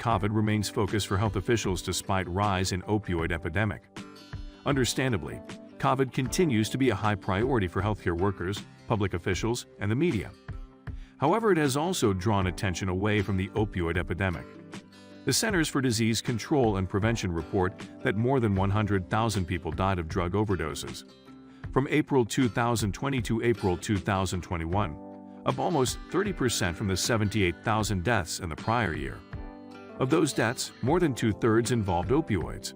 COVID remains focus for health officials despite rise in opioid epidemic. Understandably, COVID continues to be a high priority for healthcare workers, public officials, and the media. However, it has also drawn attention away from the opioid epidemic. The Centers for Disease Control and Prevention report that more than 100,000 people died of drug overdoses. From April 2020 to April 2021, up almost 30% from the 78,000 deaths in the prior year. Of those deaths, more than two-thirds involved opioids.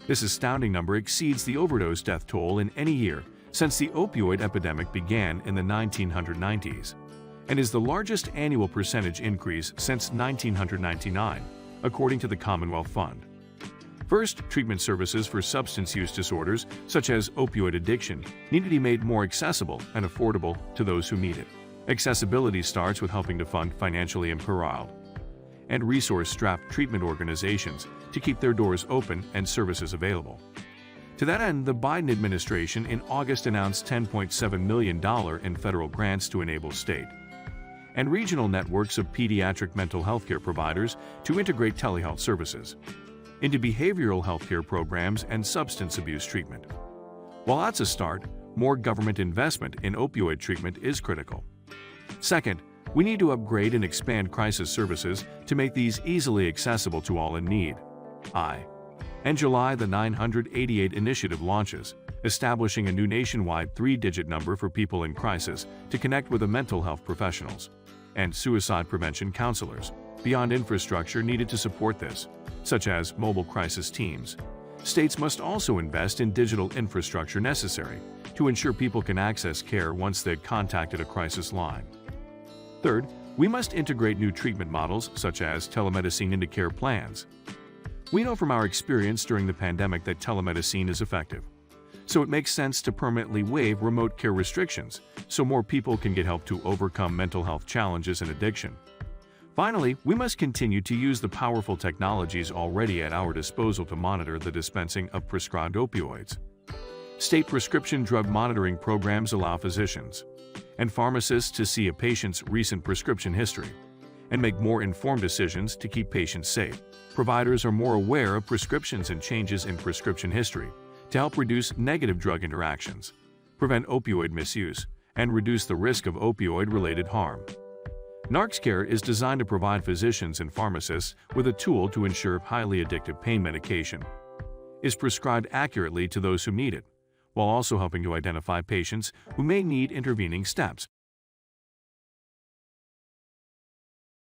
This astounding number exceeds the overdose death toll in any year since the opioid epidemic began in the 1990s, and is the largest annual percentage increase since 1999, according to the Commonwealth Fund. First, treatment services for substance use disorders, such as opioid addiction, need to be made more accessible and affordable to those who need it. Accessibility starts with helping to fund financially imperiled and resource-strapped treatment organizations to keep their doors open and services available. To that end, the Biden administration in August announced $10.7 million in federal grants to enable state and regional networks of pediatric mental health care providers to integrate telehealth services into behavioral health care programs and substance abuse treatment. While that's a start, more government investment in opioid treatment is critical. Second, we need to upgrade and expand crisis services to make these easily accessible to all in need. In July, the 988 initiative launches, establishing a new nationwide three-digit number for people in crisis to connect with the mental health professionals and suicide prevention counselors. Beyond infrastructure needed to support this, such as mobile crisis teams, states must also invest in digital infrastructure necessary to ensure people can access care once they've contacted a crisis line. Third, we must integrate new treatment models such as telemedicine into care plans. We know from our experience during the pandemic that telemedicine is effective, so it makes sense to permanently waive remote care restrictions so more people can get help to overcome mental health challenges and addiction. Finally, we must continue to use the powerful technologies already at our disposal to monitor the dispensing of prescribed opioids. State prescription drug monitoring programs allow physicians and pharmacists to see a patient's recent prescription history and make more informed decisions to keep patients safe. Providers are more aware of prescriptions and changes in prescription history to help reduce negative drug interactions, prevent opioid misuse, and reduce the risk of opioid-related harm. NarxCare is designed to provide physicians and pharmacists with a tool to ensure highly addictive pain medication is prescribed accurately to those who need it, while also helping to identify patients who may need intervening steps.